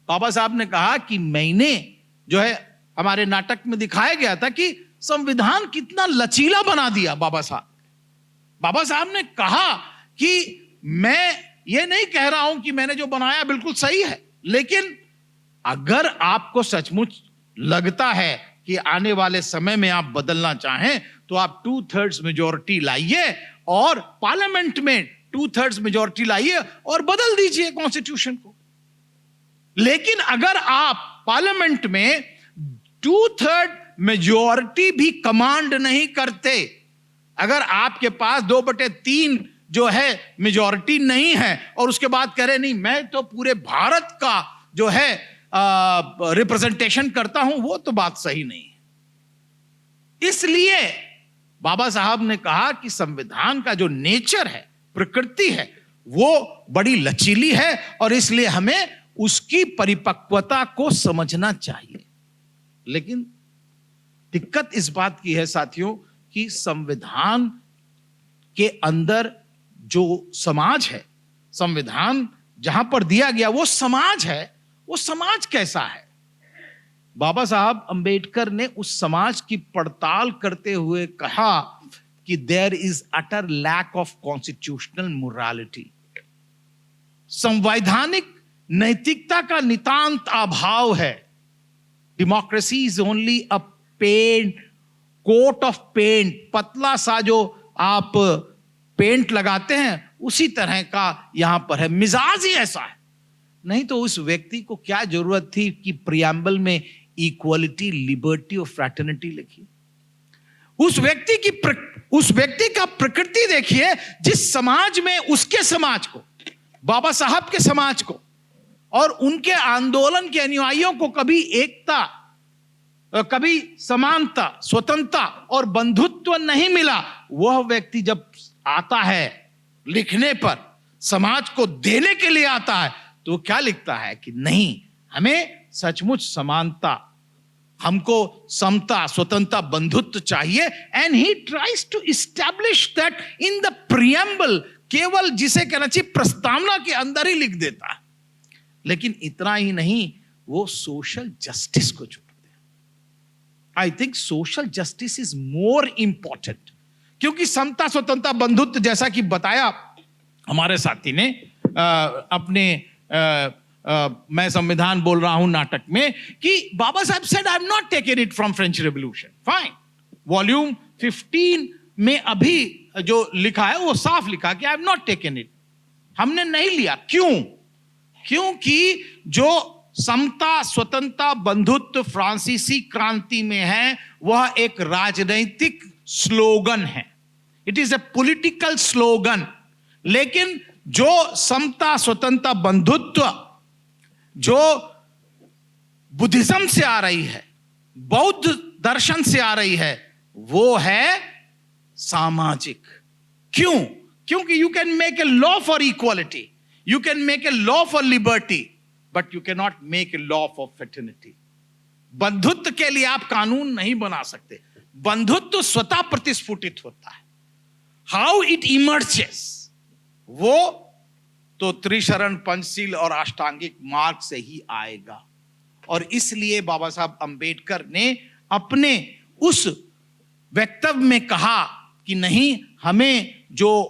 Speaker 1: बाबा साहब ने कहा कि मैंने जो है हमारे नाटक में दिखाया गया था कि संविधान कितना लचीला बना दिया बाबा साहब ने कहा कि मैं ये नहीं कह रहा हूं कि मैंने जो बनाया बिल्कुल सही है, लेकिन अगर आपको सचमुच लगता है कि आने वाले समय में आप बदलना चाहें तो आप 2/3 मेजॉरिटी लाइए और पार्लियामेंट में 2/3 मेजॉरिटी लाइए और बदल दीजिए कॉन्स्टिट्यूशन को। लेकिन अगर आप पार्लियामेंट में 2/3 मेजॉरिटी भी कमांड नहीं करते, अगर आपके पास 2/3 जो है मेजॉरिटी नहीं है और उसके बाद कह रहे नहीं मैं तो पूरे भारत का जो है रिप्रेजेंटेशन करता हूं, वो तो बात सही नहीं है। इसलिए बाबा साहब ने कहा कि संविधान का जो नेचर है, प्रकृति है, वो बड़ी लचीली है और इसलिए हमें उसकी परिपक्वता को समझना चाहिए। लेकिन दिक्कत इस बात की है साथियों कि संविधान के अंदर जो समाज है, संविधान जहां पर दिया गया वो समाज है, वो समाज कैसा है। बाबा साहब अंबेडकर ने उस समाज की पड़ताल करते हुए कहा कि there is utter lack of constitutional morality, संवैधानिक नैतिकता का नितांत अभाव है। Democracy is only a paint, coat of paint, पतला सा जो आप पेंट लगाते हैं उसी तरह का यहां पर है, मिजाज ही ऐसा है। नहीं तो उस व्यक्ति को क्या जरूरत थी कि प्रियम्बल में इक्वलिटी, लिबर्टी और फ्रैटर्निटी लिखी। उस व्यक्ति का प्रकृति देखिए, जिस समाज में उसके समाज को, बाबा साहब के समाज को और उनके आंदोलन के अनुयायियों को कभी एकता, कभी समानता, स्वतंत्रता और बंधुत्व नहीं मिला, वह व्यक्ति जब आता है लिखने पर, समाज को देने के लिए आता है, तो क्या लिखता है कि नहीं, हमें सचमुच समानता, हमको समता, स्वतंत्रता, बंधुत्व चाहिए। And he tries to establish that in the preamble, केवल जिसे कहना चाहिए प्रस्तावना के अंदर ही लिख देता है। लेकिन इतना ही नहीं, वो सोशल जस्टिस को जोड़ते हैं। I think social justice is more important, क्योंकि समता, स्वतंत्रता, बंधुत्व जैसा कि बताया हमारे साथी ने मैं संविधान बोल रहा हूं नाटक में कि बाबा साहब said I have not taken it from French revolution. Fine, volume 15 में अभी जो लिखा है वो साफ लिखा कि I have not taken it, हमने नहीं लिया। क्यों? क्योंकि जो समता, स्वतंत्रता, बंधुत्व फ्रांसीसी क्रांति में है, वह एक राजनैतिक स्लोगन है, it is a political slogan. लेकिन जो समता, स्वतंत्रता, बंधुत्व जो बुद्धिज्म से आ रही है, बौद्ध दर्शन से आ रही है, वो है सामाजिक। क्यों? क्योंकि you can make a law for equality, you can make a law for liberty, but you can not make a law for fraternity. बंधुत्व के लिए आप कानून नहीं बना सकते। बंधुत्व स्वतः प्रतिस्फुटित होता है। हाउ इट इमर्जेस, वो तो त्रिशरण, पंचशील और अष्टांगिक मार्ग से ही आएगा। और इसलिए बाबा साहब अंबेडकर ने अपने उस वक्तव्य में कहा कि नहीं, हमें जो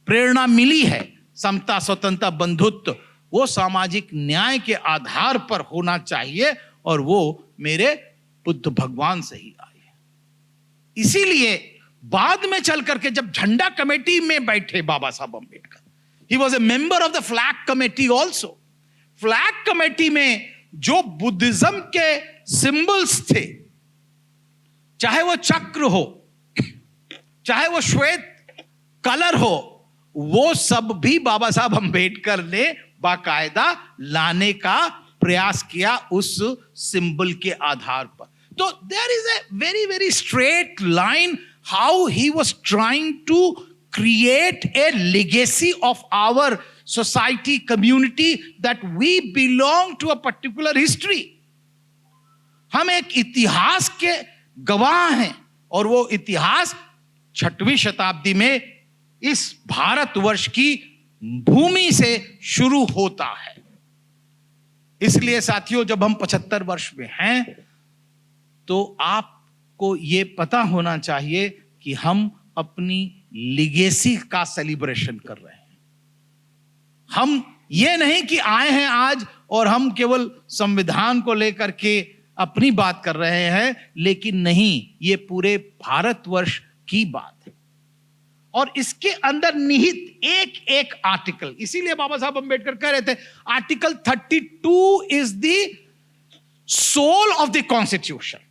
Speaker 1: प्रेरणा मिली है समता, स्वतंत्रता, बंधुत्व, वो सामाजिक न्याय के आधार पर होना चाहिए और वो मेरे बुद्ध भगवान से ही आई है। इसीलिए बाद में चल करके जब झंडा कमेटी में बैठे बाबा Saheb Ambedkar, he was a member of the flag committee also. Flag committee में जो बुद्धिज्म के सिंबल्स थे, चाहे वो चक्र हो, चाहे वो श्वेत कलर हो, वो सब भी बाबा साहब अंबेडकर ने बाकायदा लाने का प्रयास किया उस सिंबल के आधार पर। तो there is a very very straight line how he was trying to create a legacy of our society, community, that we belong to a particular history. हम एक इतिहास के गवाह हैं और वो इतिहास 6वीं शताब्दी में इस भारतवर्ष की भूमि से शुरू होता है। इसलिए साथियों, जब हम 75 वर्ष में हैं तो आपको ये पता होना चाहिए कि हम अपनी लिगेसी का सेलिब्रेशन कर रहे हैं। हम ये नहीं कि आए हैं आज और हम केवल संविधान को लेकर के अपनी बात कर रहे हैं, लेकिन नहीं, ये पूरे भारतवर्ष की बात है। और इसके अंदर निहित एक एक आर्टिकल, इसीलिए बाबा साहब अंबेडकर कह रहे थे article 32 is the soul of the constitution.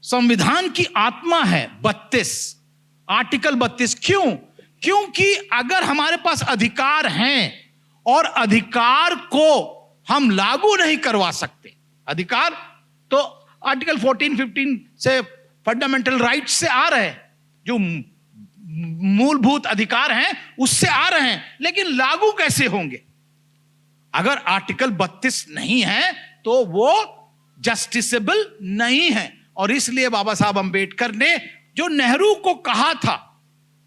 Speaker 1: संविधान की आत्मा है 32, आर्टिकल 32। क्यों? क्योंकि अगर हमारे पास अधिकार हैं और अधिकार को हम लागू नहीं करवा सकते, अधिकार तो आर्टिकल 14, 15 से फंडामेंटल राइट्स से आ रहे हैं, जो मूलभूत अधिकार हैं उससे आ रहे हैं, लेकिन लागू कैसे होंगे? अगर आर्टिकल 32 नहीं है तो वो जस्टिसेबल नहीं है। और इसलिए बाबा साहब अंबेडकर ने जो नेहरू को कहा था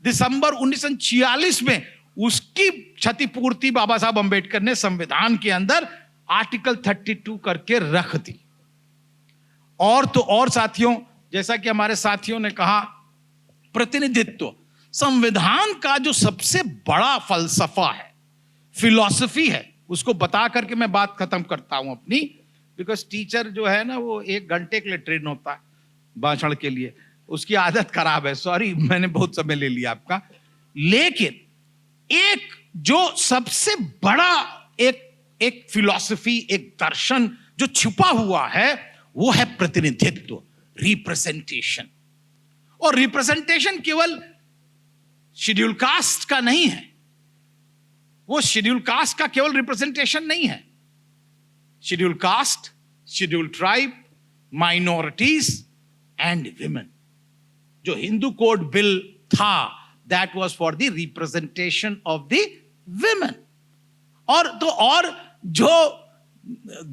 Speaker 1: दिसंबर 1946 में, उसकी क्षतिपूर्ति बाबा साहब अंबेडकर ने संविधान के अंदर आर्टिकल 32 करके रख दी। और तो और साथियों, जैसा कि हमारे साथियों ने कहा, प्रतिनिधित्व संविधान का जो सबसे बड़ा फलसफा है, फिलॉसफी है, उसको बता करके मैं बात खत्म करता हूं अपनी। बिकॉज टीचर जो है ना, वो 1 घंटे के लिए ट्रेन होता है भाषण के लिए, उसकी आदत खराब है। सॉरी, मैंने बहुत समय ले लिया आपका। लेकिन एक जो सबसे बड़ा एक फिलॉसफी, एक दर्शन जो छुपा हुआ है, वो है प्रतिनिधित्व, रिप्रेजेंटेशन। और रिप्रेजेंटेशन केवल शेड्यूल कास्ट का नहीं है, वो शेड्यूल कास्ट का केवल रिप्रेजेंटेशन नहीं है। Schedule caste, schedule tribe, minorities and women. जो हिंदू कोड बिल था, that was for the representation of the women. और तो और जो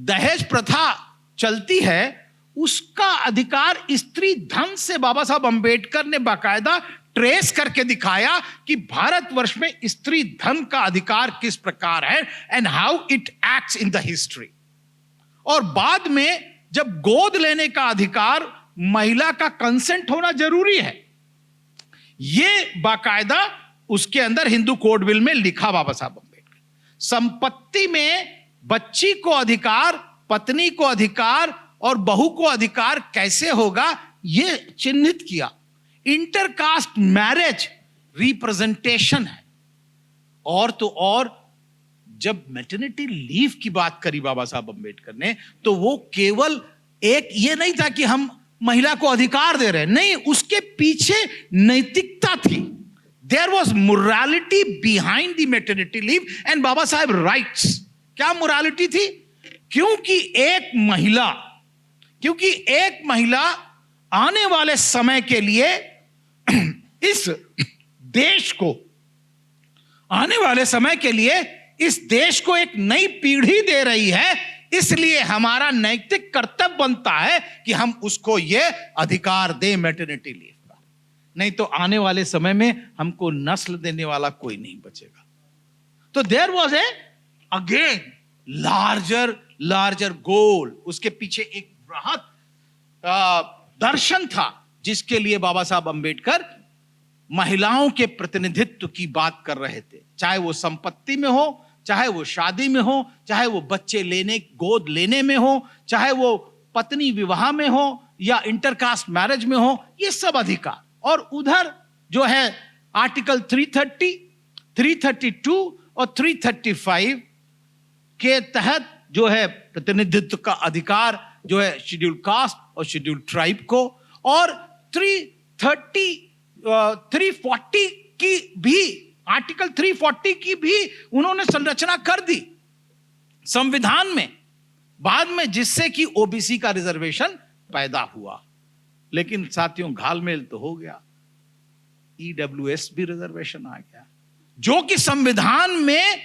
Speaker 1: दहेज प्रथा चलती है, उसका अधिकार स्त्री धन से बाबा साहब अंबेडकर ने बाकायदा ट्रेस करके दिखाया कि भारतवर्ष में स्त्री धन का अधिकार किस प्रकार है and how it acts in the history. और बाद में जब गोद लेने का अधिकार, महिला का कंसेंट होना जरूरी है, यह बाकायदा उसके अंदर हिंदू कोड बिल में लिखा बाबा साहब अंबेडकर। संपत्ति में बच्ची को अधिकार, पत्नी को अधिकार और बहू को अधिकार कैसे होगा, यह चिन्हित किया। इंटरकास्ट मैरिज रिप्रेजेंटेशन है। और तो और जब मैटरनिटी लीव की बात करी बाबा साहब अंबेडकर ने, तो वो केवल एक ये नहीं था कि हम महिला को अधिकार दे रहे हैं, नहीं, उसके पीछे नैतिकता थी। There was morality behind the maternity leave and Babasaheb rights. क्या मोरालिटी थी? क्योंकि एक महिला आने वाले समय के लिए इस देश को एक नई पीढ़ी दे रही है. इसलिए हमारा नैतिक कर्तव्य बनता है कि हम उसको यह अधिकार दें मैटरनिटी लीव का. नहीं तो आने वाले समय में हमको नस्ल देने वाला कोई नहीं बचेगा. तो there was a again larger goal. उसके पीछे एक बृहत दर्शन था जिसके लिए बाबा साहब अंबेडकर महिलाओं के प्रतिनिधित्व की बात कर रहे थे. चाहे वो संपत्ति में हो, चाहे वो शादी में हो, चाहे वो बच्चे गोद लेने में हो, चाहे वो पत्नी विवाह में हो या इंटरकास्ट मैरिज में हो, ये सब अधिकार. और उधर जो है आर्टिकल 330, 332 और 335 के तहत जो है प्रतिनिधित्व का अधिकार जो है शेड्यूल कास्ट और शेड्यूल ट्राइब को, और 340 की भी, आर्टिकल 340 की भी उन्होंने संरचना कर दी संविधान में बाद में, जिससे कि ओबीसी का रिजर्वेशन पैदा हुआ. लेकिन साथियों घालमेल तो हो गया, ईडब्ल्यूएस भी रिजर्वेशन आ गया जो कि संविधान में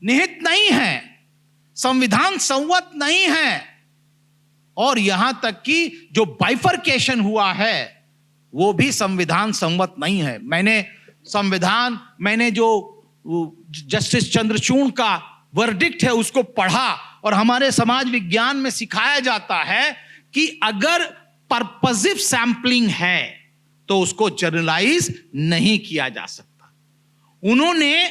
Speaker 1: निहित नहीं है, संविधान संवत नहीं है. और यहां तक कि जो बाइफरकेशन हुआ है वो भी संविधान संवत नहीं है. मैंने जो जस्टिस चंद्रचूड़ का वर्डिक्ट है उसको पढ़ा, और हमारे समाज विज्ञान में सिखाया जाता है कि अगर पर्पसिव सैंपलिंग है तो उसको जनरलाइज नहीं किया जा सकता. उन्होंने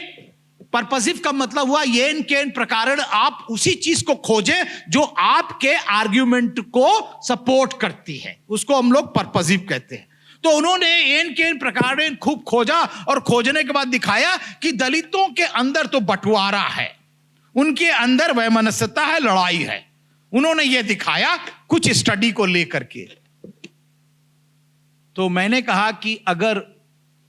Speaker 1: पर्पसिव का मतलब हुआ येन केन प्रकारण, आप उसी चीज को खोजें जो आपके आर्ग्यूमेंट को सपोर्ट करती है, उसको हम लोग पर्पसिव कहते हैं. तो उन्होंने येन केन प्रकारण खूब खोजा, और खोजने के बाद दिखाया कि दलितों के अंदर तो बंटवारा है, उनके अंदर वैमनस्यता है, लड़ाई है. उन्होंने यह दिखाया कुछ स्टडी को लेकर के. तो मैंने कहा कि अगर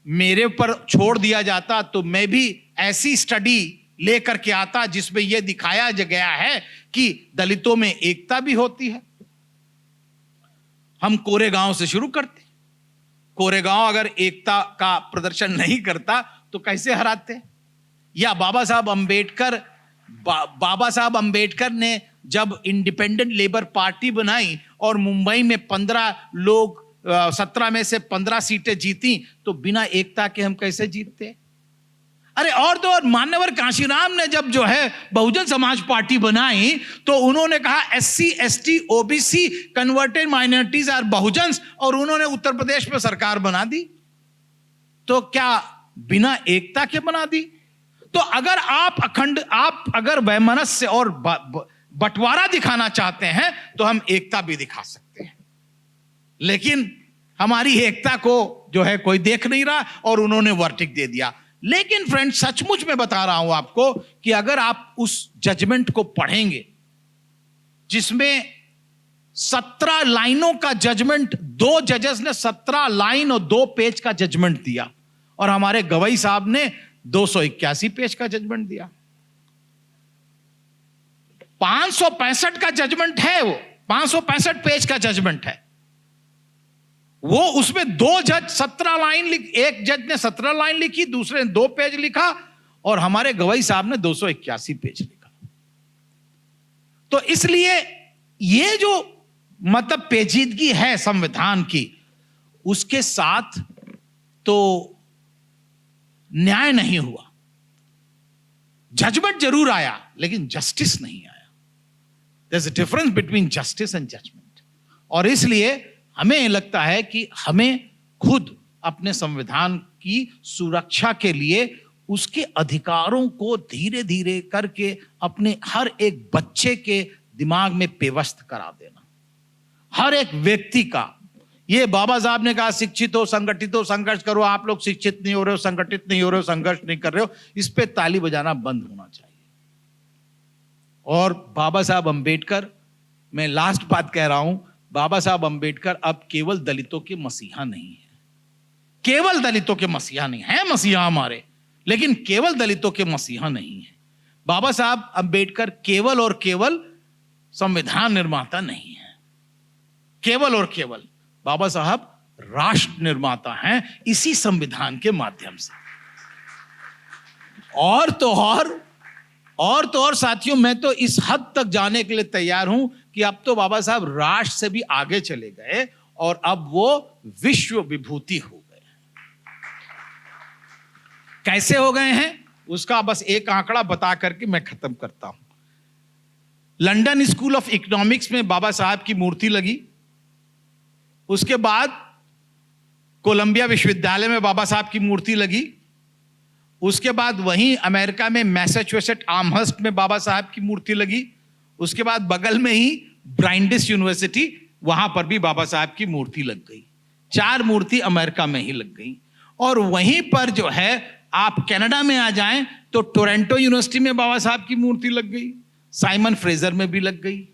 Speaker 1: मेरे पर छोड़ दिया जाता तो मैं भी ऐसी स्टडी लेकर के आता जिसमें यह दिखाया गया है कि दलितों में एकता भी होती है. हम कोरेगांव से शुरू करते. कोरेगांव अगर एकता का प्रदर्शन नहीं करता तो कैसे हराते? या बाबा साहब अंबेडकर ने जब इंडिपेंडेंट लेबर पार्टी बनाई और मुंबई में 17 में से 15 सीटें जीती, तो बिना एकता के हम कैसे जीतते? अरे और तो और मान्यवर कांशीराम ने जब जो है बहुजन समाज पार्टी बनाई तो उन्होंने कहा SC, ST, OBC, converted minorities are Bahujans, और उन्होंने उत्तर प्रदेश में सरकार बना दी. तो क्या बिना एकता के बना दी? तो अगर आप अगर वैमनस्य और बंटवारा दिखाना चाहते हैं तो हम एकता भी दिखा सकते हैं. लेकिन हमारी एकता को जो है कोई देख नहीं रहा और उन्होंने वर्डिक्ट दे दिया. लेकिन फ्रेंड, सचमुच में बता रहा हूं आपको कि अगर आप उस जजमेंट को पढ़ेंगे जिसमें 17 लाइनों का जजमेंट, 2 जजेस ने 17 लाइन और 2 पेज का जजमेंट दिया, और हमारे गवई साहब ने 281 पेज का जजमेंट दिया. 565 का जजमेंट है, वो 565 पेज का जजमेंट है. वो उसमें 2 जज 17 लाइन एक जज ने 17 लाइन लिखी, दूसरे ने 2 पेज लिखा, और हमारे गवई साहब ने 281 पेज लिखा. तो इसलिए ये जो मतलब पेचीदगी है संविधान की, उसके साथ तो न्याय नहीं हुआ. जजमेंट जरूर आया लेकिन जस्टिस नहीं आया. There is a difference between justice and judgement. और इसलिए हमें लगता है कि हमें खुद अपने संविधान की सुरक्षा के लिए उसके अधिकारों को धीरे धीरे करके अपने हर एक बच्चे के दिमाग में पेवस्त करा देना. हर एक व्यक्ति का, ये बाबा साहब ने कहा शिक्षित हो, संगठित हो, संघर्ष करो. आप लोग शिक्षित नहीं हो रहे हो, संगठित नहीं हो रहे हो, संघर्ष नहीं कर रहे हो. इस पे ताली बजाना बंद होना चाहिए. और बाबा साहब अंबेडकर, मैं लास्ट बात कह रहा हूं, बाबा साहब अंबेडकर अब केवल दलितों के मसीहा नहीं है. केवल दलितों के मसीहा नहीं है, मसीहा हमारे, लेकिन केवल दलितों के मसीहा नहीं है। बाबा साहब अंबेडकर केवल और केवल संविधान निर्माता नहीं है, केवल और केवल बाबा साहब राष्ट्र निर्माता हैं इसी संविधान के माध्यम से। और तो और साथियों, मैं तो इस हद तक जाने के लिए तैयार हूं कि अब तो बाबा साहब राष्ट्र से भी आगे चले गए और अब वो विश्व विभूति हो गए। कैसे हो गए हैं उसका बस एक आंकड़ा बता करके मैं खत्म करता हूं। लंदन स्कूल ऑफ इकोनॉमिक्स में बाबा साहब की मूर्ति लगी, उसके बाद कोलंबिया विश्वविद्यालय में बाबा साहब की मूर्ति लगी, उसके बाद वहीं अमेरिका में मैसाचुसेट्स आमहर्स्ट में बाबा साहब की मूर्ति लगी, उसके बाद बगल में ही ब्राइंडिस यूनिवर्सिटी, वहां पर भी बाबा साहब की मूर्ति लग गई। 4 मूर्ति अमेरिका में ही लग गई। और वहीं पर जो है आप कनाडा में आ जाएं तो टोरंटो यूनिवर्सिटी में बाबा साहब की मूर्ति लग गई, साइमन फ्रेजर में भी लग गई।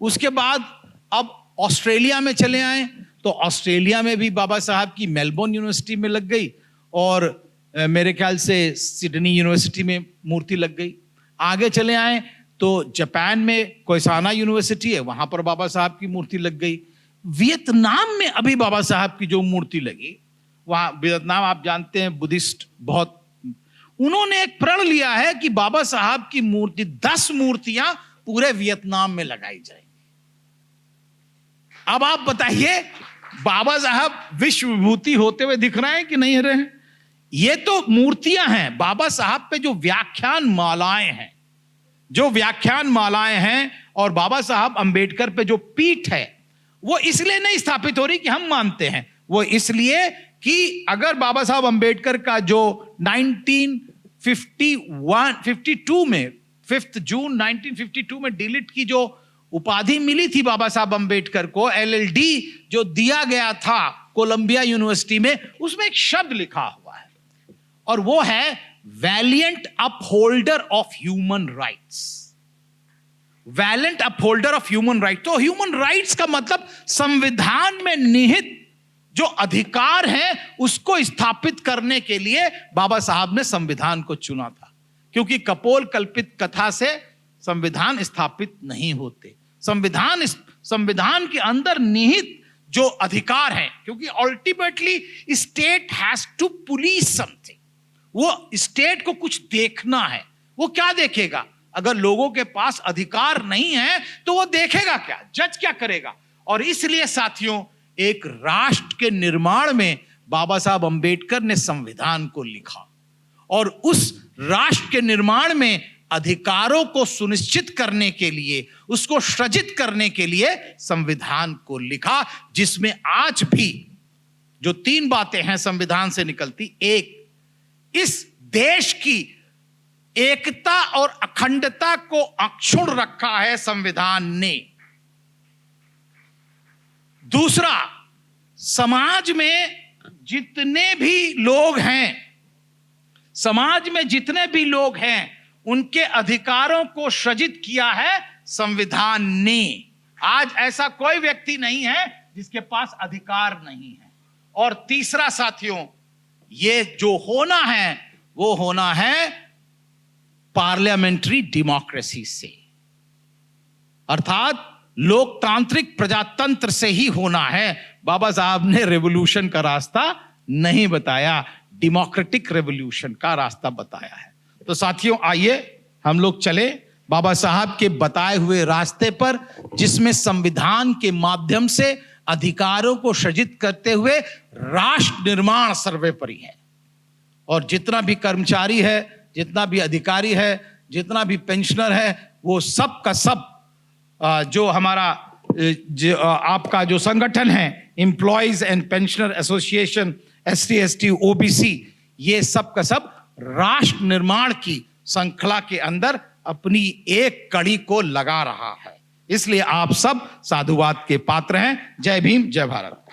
Speaker 1: उसके बाद अब ऑस्ट्रेलिया में चले आए तो ऑस्ट्रेलिया में भी बाबा साहब की मेलबोर्न यूनिवर्सिटी में लग गई और मेरे ख्याल से सिडनी यूनिवर्सिटी में मूर्ति लग गई। आगे चले आए तो जापान में कोइसाना यूनिवर्सिटी है, वहां पर बाबा साहब की मूर्ति लग गई। वियतनाम में अभी बाबा साहब की जो मूर्ति लगी, वहां वियतनाम आप जानते हैं बुद्धिस्ट बहुत, उन्होंने एक प्रण लिया है कि बाबा साहब की मूर्ति 10 मूर्तियां पूरे वियतनाम में लगाई जाएंगी। अब आप बताइए बाबा साहब विश्व विभूति होते हुए दिख रहे हैं कि नहीं रहे हैं? ये तो मूर्तियां हैं। बाबा साहब पे जो व्याख्यान मालाएं हैं और बाबा साहब अंबेडकर पे जो पीठ है, वो इसलिए नहीं स्थापित हो रही कि हम मानते हैं, वो इसलिए कि अगर बाबा साहब अंबेडकर का जो 1952 में 5 जून 1952 में डिलीट की जो उपाधि मिली थी बाबा साहब अंबेडकर को, LLD जो दिया गया था कोलंबिया यूनिवर्सिटी में, उसमें एक शब्द लिखा हुआ है और वो है Valiant upholder of human rights. Valiant upholder of human right. तो ह्यूमन राइट्स का मतलब संविधान में निहित जो अधिकार है उसको स्थापित करने के लिए बाबा साहब ने संविधान को चुना था, क्योंकि कपोल कल्पित कथा से संविधान स्थापित नहीं होते। संविधान के अंदर निहित जो अधिकार है, क्योंकि ultimately state has to police something, वो स्टेट को कुछ देखना है। वो क्या देखेगा? अगर लोगों के पास अधिकार नहीं है तो वो देखेगा क्या, जज क्या करेगा? और इसलिए साथियों, एक राष्ट्र के निर्माण में बाबा साहब अंबेडकर ने संविधान को लिखा और उस राष्ट्र के निर्माण में अधिकारों को सुनिश्चित करने के लिए, उसको सृजित करने के लिए संविधान को लिखा, जिसमें आज भी जो 3 बातें हैं संविधान से निकलती। एक, इस देश की एकता और अखंडता को अक्षुण्ण रखा है संविधान ने। दूसरा, समाज में जितने भी लोग हैं उनके अधिकारों को सृजित किया है संविधान ने। आज ऐसा कोई व्यक्ति नहीं है जिसके पास अधिकार नहीं है। और तीसरा साथियों, ये जो होना है वो होना है पार्लियामेंट्री डेमोक्रेसी से, अर्थात लोकतांत्रिक प्रजातंत्र से ही होना है। बाबा साहब ने रेवोल्यूशन का रास्ता नहीं बताया, डेमोक्रेटिक रेवोल्यूशन का रास्ता बताया है। तो साथियों, आइए हम लोग चले बाबा साहब के बताए हुए रास्ते पर, जिसमें संविधान के माध्यम से अधिकारों को सृजित करते हुए राष्ट्र निर्माण सर्वोपरि है। और जितना भी कर्मचारी है, जितना भी अधिकारी है, जितना भी पेंशनर है, वो सब का सब जो हमारा आपका जो संगठन है employees and pensioner association, ST ST OBC, ये सब का सब राष्ट्र निर्माण की श्रृंखला के अंदर अपनी एक कड़ी को लगा रहा है। इसलिए आप सब साधुवाद के पात्र हैं। जय भीम, जय भारत।